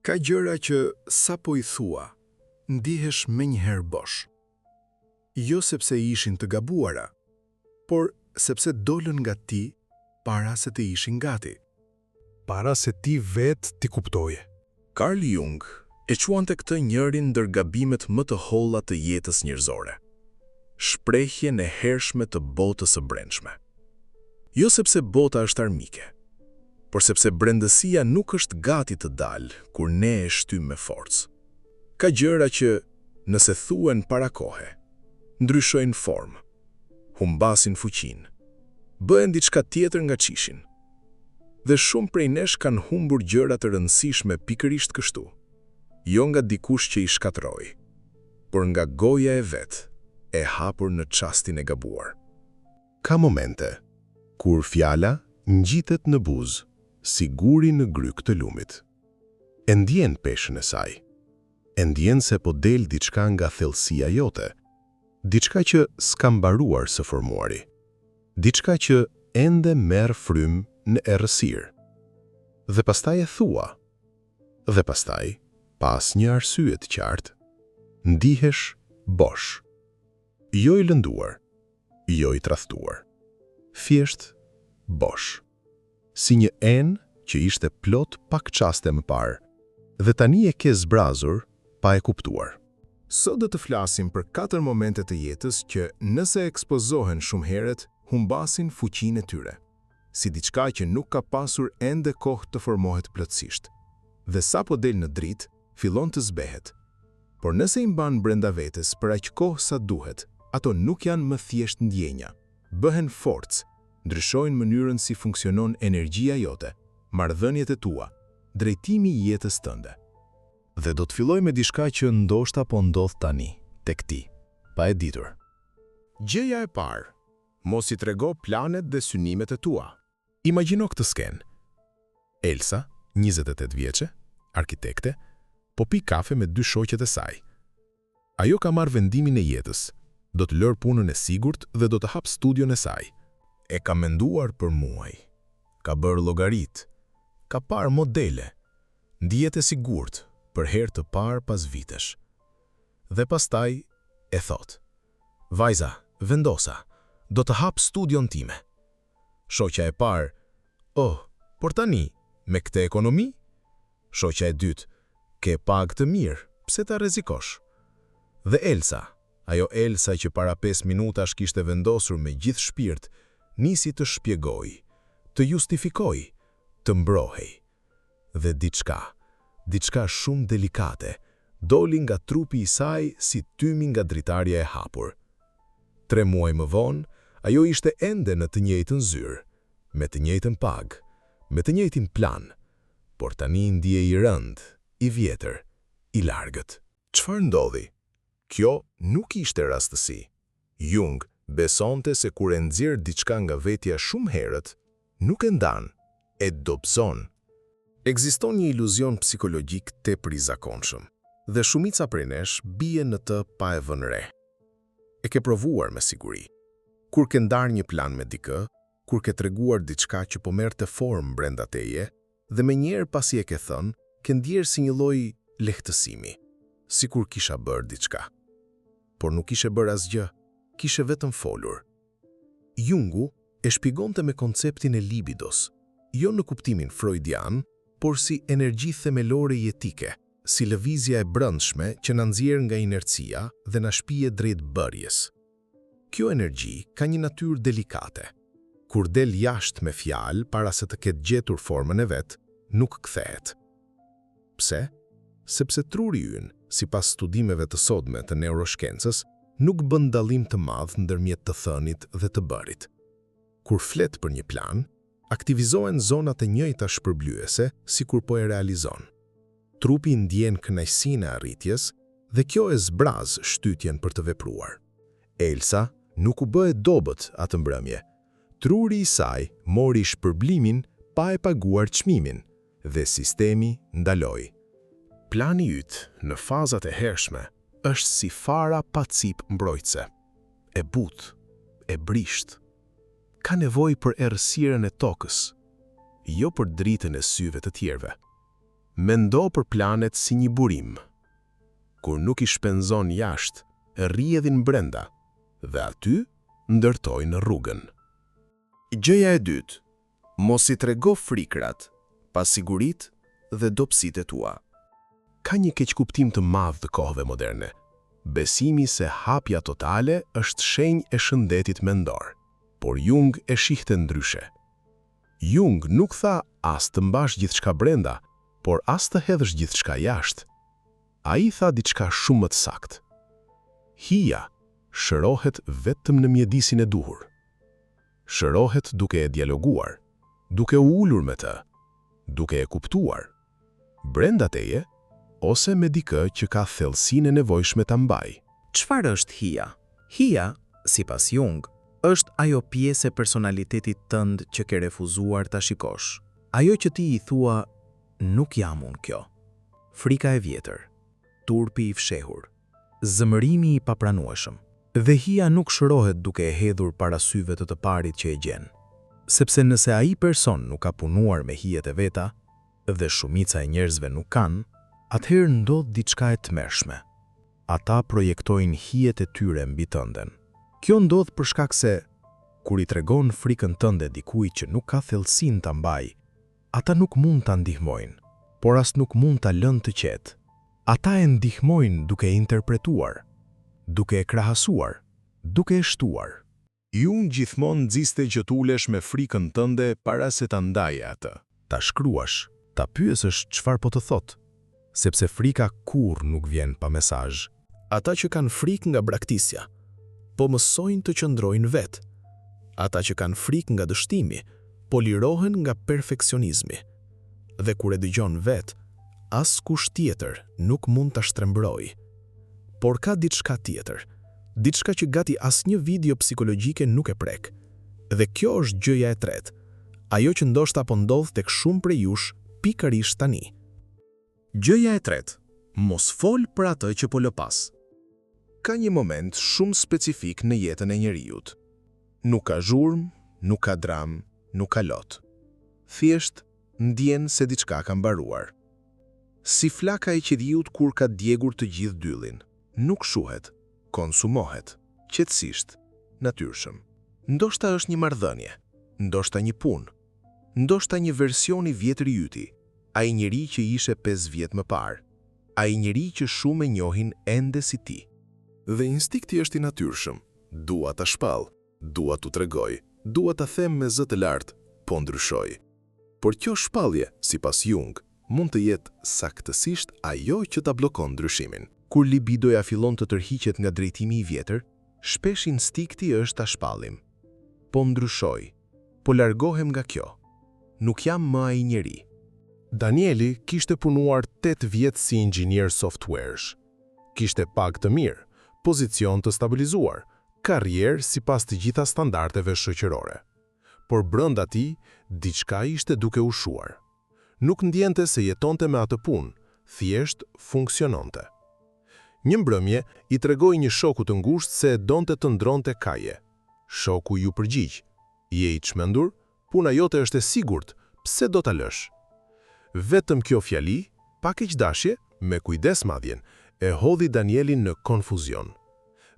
Ka gjëra që sa po i thua, ndihesh menjëherë bosh. Jo sepse ishin të gabuara, por sepse dolën nga ti para se të ishin gati. Para se ti vetë ti kuptoje. Carl Jung e quante këtë njërin ndër gabimet më të holla të jetës njerëzore. Shprehjen e hershme të botës së brendshme. Jo sepse bota është armike, por sepse brendësia nuk është gati të dalë kur ne e shtym me forcë. Ka gjëra që, nëse thuen para kohe, ndryshojnë formë, humbasin fuqinë, bëhen diçka tjetër nga çishin. Dhe shumë prej nesh kanë humbur gjëra të rëndësishme pikërisht kështu, jo nga dikush që i shkatroi, por nga goja e vet, e hapur në çastin e gabuar. Ka momente kur fjala ngjitet në buzë, si guri në gryk të lumit. E ndjen peshën e saj. E ndjen se po del diçka nga thellësia jote, diçka që s'ka mbaruar së formuari, diçka që ende merr frymë në errësirë. Dhe pastaj e thua. Dhe pastaj, pas një arsye të qartë, ndihesh bosh. Jo i lënduar, jo i tradhtuar. Thjesht bosh. Si një enë që ishte plot pak çaste më parë, dhe tani e ke zbrazur pa e kuptuar. Sot do të flasim për 4 momente të jetës që nëse ekspozohen shumë herët, humbasin fuqinë e tyre, si diçka që nuk ka pasur ende kohë të formohet plotësisht. Dhe sa po del në dritë, fillon të zbehet. Por nëse i mban brenda vetes për aq kohë sa duhet, ato nuk janë më thjesht ndjenja, bëhen forcë, ndryshojnë mënyrën si funksionon energjia jote, marrëdhëniet e tua, drejtimi i jetës tënde. Dhe do të filloj me diçka që ndoshta po ndodh tani, tek ti, pa e ditur. Gjëja e parë, mos i trego planet dhe synimet e tua. Imagjino këtë skenë. Elsa, 28 vjeçe, arkitekte, po pi kafe me 2 shoqet e saj. Ajo ka marrë vendimin e jetës, do të lërë punën e sigurt dhe do të hap studion e saj. E ka menduar për muaj, ka bërë llogarit, ka parë modele, ndihet e sigurt për herë të parë pas vitesh. Dhe pastaj e thot: "Vajza, vendosa, do të hap studion time." Shoqja e parë: "Oh, por tani, me këtë ekonomi?" Shoqja e dytë: "Ke pagë të mirë, pse ta rrezikosh?" Dhe Elsa, ajo Elsa që para 5 minutash kishte vendosur me gjithë shpirt, nisi të shpjegoj, të justifikoj, të mbrohej. Dhe diçka shumë delikate, doli nga trupi i saj si tymi nga dritarja e hapur. 3 muaj më vonë, ajo ishte ende në të njëjtën zyrë, me të njëjtën pagë, me të njëjtin plan, por tani ndjej i rënd, i vjetër, i largët. Çfarë ndodhi? Kjo nuk ishte rastësi. Jung besonte se kur e nxjerr diçka nga vetja shumë herët, nuk e ndan, e dobëzon. Ekziston një iluzion psikologjik tepër i zakonshëm, dhe shumica prej nesh bie në të pa e vënë re. E ke provuar me siguri. Kur ke ndarë një plan me dikë, kur ke treguar diçka që po merrte formë brenda teje, dhe menjëherë pasi e ke thënë, ke ndjerë si një lloj lehtësimi, sikur kisha bërë diçka. Por nuk ishe bërë asgjë, kishe vetëm folur. Jungu e shpjegonte me konceptin e libidos, jo në kuptimin freudian, por si energji themelore jetike, si lëvizja e brendshme që na nxjerr nga inercia dhe na shpije drejt bërjes. Kjo energji ka një natyrë delikate. Kur del jashtë me fjalë para se të ketë gjetur formën e vet, nuk kthehet. Pse? Sepse truri ynë, sipas studimeve të sodme të neuroshkencës, nuk bën dallim të madh ndërmjet të thënit dhe të bërit. Kur flet për një plan, aktivizohen zonat e njëjta shpërblyese sikur po e realizon. Trupi ndjen kënaqësinë e arritjes dhe kjo e zbraz shtytjen për të vepruar. Elsa nuk u bë e dobët atë mbrëmje. Truri i saj mori shpërblimin pa e paguar çmimin dhe sistemi ndaloi. Plani yt në fazat e hershme është si fara pa cip mbrojtëse. E butë, e brisht. Ka nevojë për errësirën e tokës, jo për dritën e syve të tjerëve. Mendo për planet si një burim. Kur nuk i shpenzon jashtë, rrjedhin brenda dhe aty ndërtojnë rrugën. Gjëja e dytë, mos i trego frikrat, pasiguritë dhe dobësitë tua. Ka një keqkuptim të madh të kohëve moderne. Besimi se hapja totale është shenjë e shëndetit mendor, por Jung e shihte ndryshe. Jung nuk tha as të mbash gjithçka brenda, por as të hedhësh gjithçka jashtë. Ai tha diçka shumë më të saktë. Hija shërohet vetëm në mjedisin e duhur. Shërohet duke e dialoguar, duke u ulur me të, duke e kuptuar, brenda teje, ose me dikë që ka thellësinë e nevojshme ta mbaj. Çfarë është hija? Hija, sipas Jung, është ajo pjesë e personalitetit tënd që ke refuzuar ta shikosh. Ajo që ti i thua, nuk jam unë kjo. Frika e vjetër, turpi i fshehur, zëmërimi i papranueshëm. Dhe hija nuk shërohet duke e hedhur para syve të parit që e gjen. Sepse nëse ai person nuk ka punuar me hijet e veta, dhe shumica e njerëzve nuk kanë, atëherë ndodh diçka e tmerrshme. Ata projektojnë hijet e tyre mbi tënden. Kjo ndodh për shkak se kur i tregon frikën tënde dikujt që nuk ka thellësinë ta mbajë, ata nuk mund ta ndihmojnë, por as nuk mund ta lënë të qetë. Ata e ndihmojnë duke e interpretuar, duke e krahasuar, duke e shtuar. Jung gjithmonë nxiste që t'ulesh me frikën tënde para se ta ndaje atë. Ta shkruash, ta pyesësh çfarë po të thotë, sepse frika kurrë nuk vjen pa mesazh. Ata që kanë frikë nga braktisja, po mësojnë të qëndrojnë vetë. Ata që kanë frikë nga dështimi, po lirohen nga perfeksionizmi. Dhe kur e dëgjon vetë, askush tjetër nuk mund ta shtrembrojë. Por ka diçka tjetër, diçka që gati asnjë video psikologjike nuk e prek. Dhe kjo është gjëja e tretë, ajo që ndoshta po ndodh tek shumë prej jush pikërisht tani. Gjëja e tretë, mos fol për atë që po lëpas. Ka një moment shumë specifik në jetën e njeriut. Nuk ka zhurmë, nuk ka dramë, nuk ka lot. Thjesht ndjen se diçka ka mbaruar. Si flaka e qiellit kur ka djegur të gjithë dyllin, nuk shuhet, konsumohet, qetësisht, natyrshëm. Ndoshta është një marrëdhënie, ndoshta një punë, ndoshta një version i vjetër i yti, ai njeri që ishe 5 vjet më parë, ai njeri që shumë e njohin ende si ti. Dhe instikti është i natyrshëm, dua ta shpall, dua t'u tregoj, dua ta them me zë të lartë, po ndryshoj. Por kjo shpallje, sipas Jung, mund të jetë saktësisht ajo që ta bllokon ndryshimin. Kur libidoja fillon të tërhiqet nga drejtimi i vjetër, shpesh instikti është ta shpallim. Po ndryshoj, po largohem nga kjo. Nuk jam më ai njeri. Danieli kishte punuar 8 vjet si inxhinier softwaresh. Kishte pagë të mirë, pozicion të stabilizuar, karrierë sipas të gjitha standardeve shoqërore. Por brenda tij, diçka ishte duke u shuar. Nuk ndjente se jetonte me atë punë, thjesht funksiononte. Një mbrëmje i tregoi një shoku të ngushtë se donte të ndronte kaje. Shoku ju përgjigj: "Je i çmendur? Puna jote është e sigurt, pse do ta lësh?" Vetëm kjo fjali, pa keqdashje, me kujdes madjen, e hodhi Danielin në konfuzion.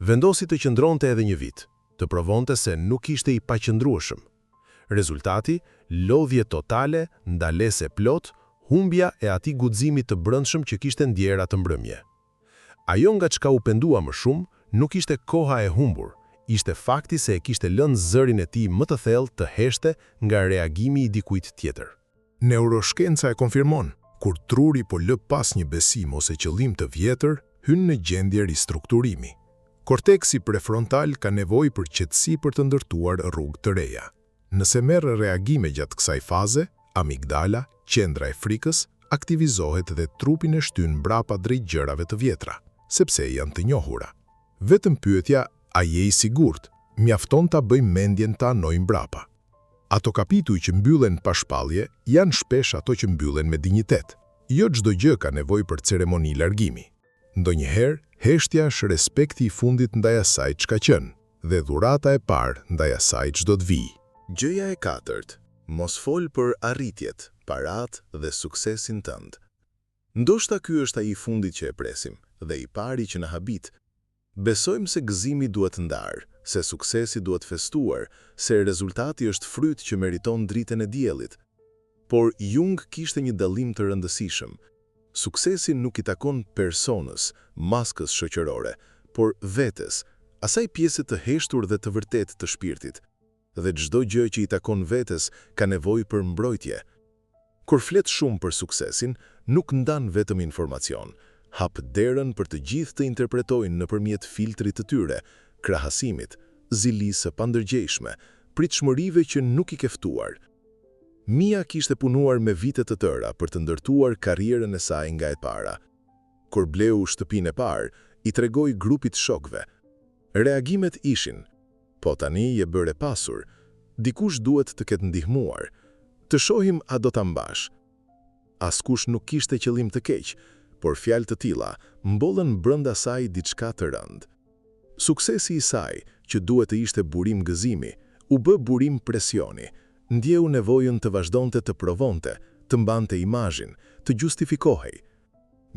Vendosi të qëndronte edhe një vit, të provonte se nuk ishte i paqëndrueshëm. Rezultati, lodhje totale, ndalese plot, humbja e atij guximit të brendshëm që kishte ndjer atë mbrëmje. Ajo nga çka u pendua më shumë, nuk ishte koha e humbur, ishte fakti se e kishte lënë zërin e tij më të thellë të heshte nga reagimi i dikujt tjetër. Neuroshkenca e konfirmon, kur truri po lë pas një besim ose qëllim të vjetër, hyn në gjendje ristrukturimi. Korteksi prefrontal ka nevojë për qetësi për të ndërtuar rrugë të reja. Nëse merr reagime gjatë kësaj faze, amigdala, qendra e frikës, aktivizohet dhe trupin e shtyn mbrapa drejt gjërave të vjetra, sepse janë të njohura. Vetëm pyetja, a je i sigurt, mjafton ta bëjmë mendjen ta anojmë mbrapa. Ato kapituj që mbyllen pa shpallje janë shpesh ato që mbyllen me dinjitet. Jo çdo gjë ka nevojë për ceremoni largimi. Ndonjëherë, heshtja është respekti i fundit ndaj asaj çka qenë, dhe dhurata e parë ndaj asaj ç'do të vijë. Gjëja e katërt, mos fol për arritjet, parat dhe suksesin tënd. Ndoshta ky është ai fundit që e presim, dhe i pari që na habit. Besojmë se gëzimi duhet ndarë, se suksesi duhet festuar, se rezultati është fryt që meriton dritën e diellit. Por Jung kishte një dallim të rëndësishëm. Suksesi nuk i takon personës, maskës shoqërore, por vetes, asaj pjesë të heshtur dhe të vërtet të shpirtit. Dhe çdo gjë që i takon vetes ka nevojë për mbrojtje. Kur flet shumë për suksesin, nuk ndan vetëm informacion, hap derën për të gjithë të interpretojnë nëpërmjet filtrit të tyre, krahasimit, zilisë së pandërgjeshme, pritshmërive që nuk i keftuar. Mia kishte punuar me vite të tëra për të ndërtuar karrierën e saj nga e para. Kur bleu shtëpinë e parë, i tregoi grupit shokëve. Reagimet ishin: po tani je bërë pasur, dikush duhet të ketë ndihmuar. Të shohim a do ta mbash. Askush nuk kishte qëllim të keq, por fjalë të tilla mbollën brenda saj diçka të rëndë. Suksesi i saj, që duhet të ishte burim gëzimi, u bë burim presioni. Ndjeu nevojën të vazhdonte të provonte, të mbante imazhin, të justifikohej.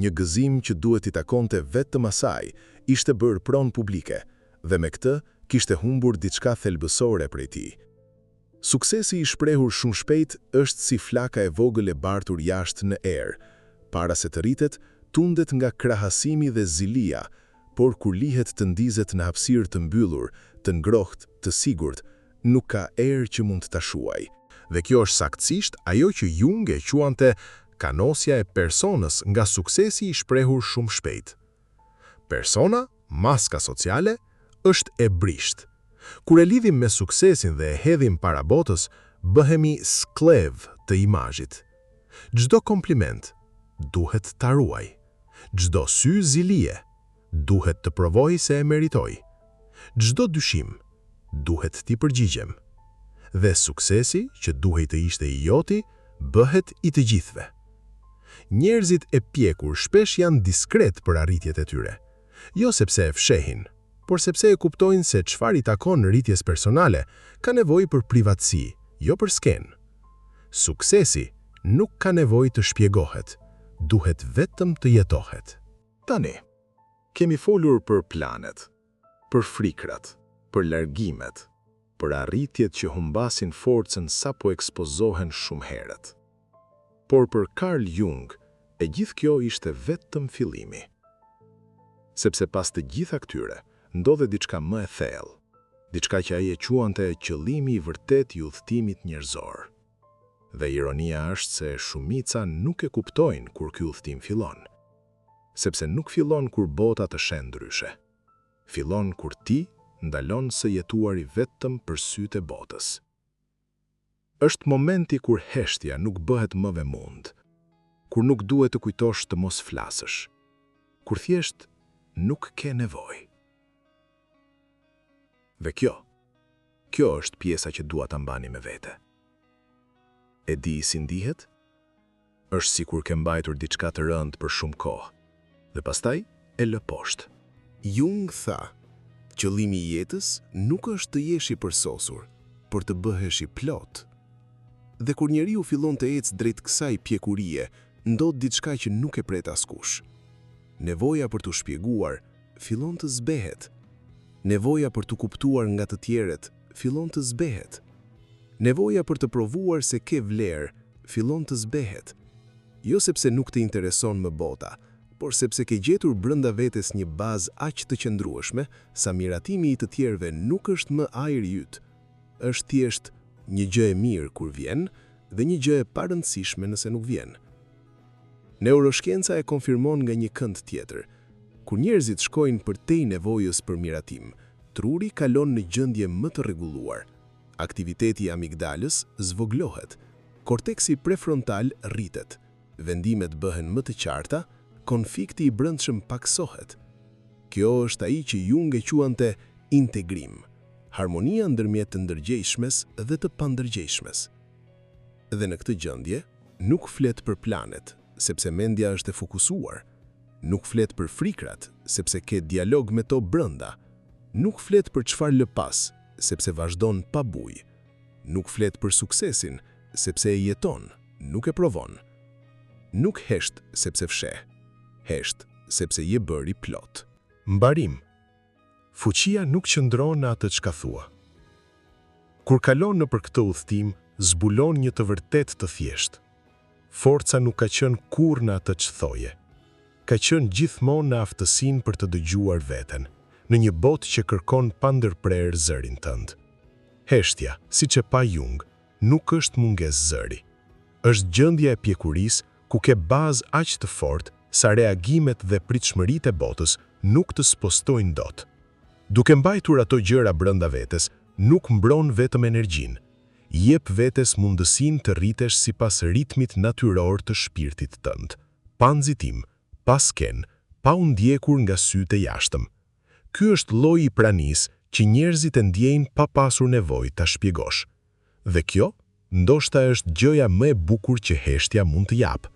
Një gëzim që duhet i takonte vetëm asaj, ishte bërë pronë publike, dhe me këtë kishte humbur diçka thelbësore prej tij. Suksesi i shprehur shumë shpejt është si flaka e vogël e bartur jashtë në erë. Para se të rritet, tundet nga krahasimi dhe zilia, por kur lihet të ndizet në hapësirë të mbyllur, të ngrohtë, të sigurt, nuk ka erë që mund ta shuaj. Dhe kjo është saktësisht ajo që Jung e quante kanosja e personës nga suksesi i shprehur shumë shpejt. Persona, maska sociale, është e brisht. Kur e lidhim me suksesin dhe e hedhim para botës, bëhemi sklev të imazhit. Çdo kompliment duhet ta ruaj. Çdo sy zilie duhet të provoj se e meritoj. Çdo dyshim duhet t'i përgjigjem. Dhe suksesi, që duhej të ishte i joti, bëhet i të gjithëve. Njerëzit e pjekur shpesh janë diskret për arritjet e tyre. Jo sepse e fshehin, por sepse e kuptojnë se çfarë i takon rritjes personale ka nevojë për privatësi, jo për skenë. Suksesi nuk ka nevojë të shpjegohet, duhet vetëm të jetohet. Tani, kemi folur për planet, për frikrat, për largimet, për arritjet që humbasin forcën sapo ekspozohen shumë herët. Por për Carl Jung, e gjithë kjo ishte vetëm fillimi. Sepse pas të gjitha këtyre, ndodhe diçka më e thellë, diçka që ai e quante qëllimi i vërtet i udhëtimit njerëzor. Dhe ironia është se shumica nuk e kuptojnë kur ky udhëtim fillon, sepse nuk fillon kur bota të shen ndryshe. Fillon kur ti ndalon së jetuari vetëm për sytë e botës. Është momenti kur heshtja nuk bëhet më vemund, kur nuk duhet të kujtosh të mos flasësh, kur thjesht nuk ke nevojë. Dhe kjo është pjesa që dua ta mbani me vete. E di si ndihet? Është sikur ke mbajtur diçka të rëndë për shumë kohë, dhe pastaj e lë poshtë. Jung tha, qëllimi i jetës nuk është të jesh i përsosur, por të bëhesh i plot. Dhe kur njeriu fillon të ecë drejt kësaj pjekurie, ndodh diçka që nuk e pret askush. Nevoja për të shpjeguar fillon të zbehet. Nevoja për të kuptuar nga të tjerët fillon të zbehet. Nevoja për të provuar se ke vlerë fillon të zbehet. Jo sepse nuk të intereson më bota, por sepse ke gjetur brenda vetes një bazë aq të qëndrueshme sa miratimi i të tjerëve nuk është më ajri yt. Është thjesht një gjë e mirë kur vjen dhe një gjë e parëndësishme nëse nuk vjen. Neuroshkenca e konfirmon nga një kënd tjetër. Kur njerëzit shkojnë përtej nevojës për miratim, truri kalon në gjendje më të rregulluar. Aktiviteti i amigdalës zvoglohet, korteksi prefrontal rritet, vendimet bëhen më të qarta, konflikti i brendshëm paksohet. Kjo është ai që Jung e quante integrim, harmonia ndërmjet të ndërgjegjshmes dhe të pandërgjegjshmes. Dhe në këtë gjendje, nuk flet për planet, sepse mendja është e fokusuar. Nuk flet për frikrat, sepse ke dialog me to brenda. Nuk flet për çfarë lë pas, sepse vazhdon pa bujë. Nuk flet për suksesin, sepse e jeton, nuk e provon. Nuk hesht sepse fsheh, hesht sepse je bëri plot. Mbarim. Fuqia nuk qëndron në atë çka thua. Kur kalon nëpër këtë udhtim, zbulon një të vërtet të thjesht. Forca nuk ka qenë kurrë në atë që thoje. Ka qenë gjithmonë në aftësinë për të dëgjuar veten, në një botë që kërkon pa ndërprerë zërin tënd. Heshtja, siç e pa Jung, nuk është mungesë zëri. Është gjendja e pjekurisë ku ke bazë aq të fortë sa reagimet dhe pritshmëritë e botës nuk të spostojnë dot. Duke mbajtur ato gjëra brenda vetes, nuk mbron vetëm energjinë, jep vetes mundësinë të rritesh sipas ritmit natyror të shpirtit tënd, pa nxitim, pa sken, pa u ndjekur nga sytë e jashtëm. Ky është lloji i pranisë që njerëzit e ndjejnë pa pasur nevojë ta shpjegosh. Dhe kjo, ndoshta është gjëja më e bukur që heshtja mund të japë,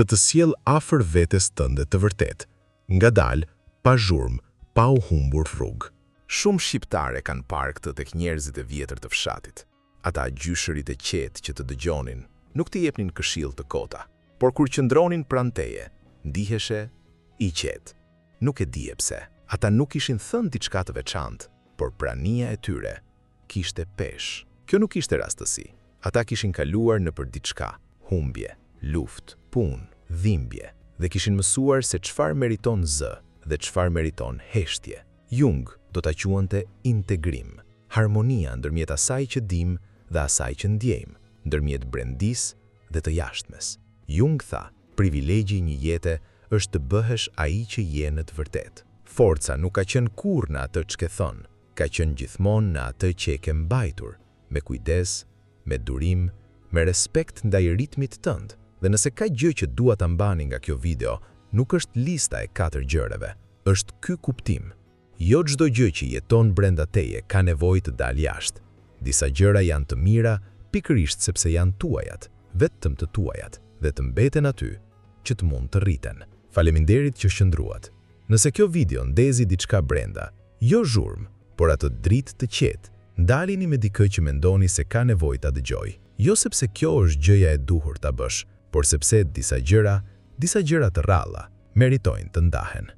të sjell afër vetes tënde të vërtet, ngadalë, pa zhurmë, pa u humbur rrugë. Shumë shqiptare kanë parë këtë tek njerëzit e vjetër të fshatit. Ata gjyshërit e qetë që të dëgjonin, nuk të jepnin këshill të kota, por kur qëndronin pranë teje, ndiheshe i qetë. Nuk e dije pse. Ata nuk ishin thënë diçka të veçantë, por prania e tyre kishte peshë. Kjo nuk ishte rastësi. Ata kishin kaluar nëpër diçka, humbje, luftë, punë, dhimbje, dhe kishin mësuar se çfarë meriton zë dhe çfarë meriton heshtje. Jung do ta quante integrim, harmonia ndërmjet asaj që dim dhe asaj që ndjejmë, ndërmjet brendis dhe të jashtmes. Jung tha, privilegji i një jete është të bëhesh ai që je në të vërtetë. Forca nuk ka qenë kurrë në atë që ke thënë, ka qenë gjithmonë në atë që e ke mbajtur, me kujdes, me durim, me respekt ndaj ritmit tënd. Dhe nëse ka gjë që dua ta mbani nga kjo video, nuk është lista e 4 gjërave, është ky kuptim. Jo çdo gjë që jeton brenda teje ka nevojë të dalë jashtë. Disa gjëra janë të mira pikërisht sepse janë tuajat, vetëm të tuajat, dhe të mbeten aty që të mund të rriten. Faleminderit që shndruat. Nëse kjo video ndezi diçka brenda, jo zhurmë, por atë dritë të qetë, ndalini me dikë që mendoni se ka nevojë ta dëgjoj. Jo sepse kjo është gjëja e duhur ta bësh, por sepse disa gjëra të rralla meritojnë të ndahen.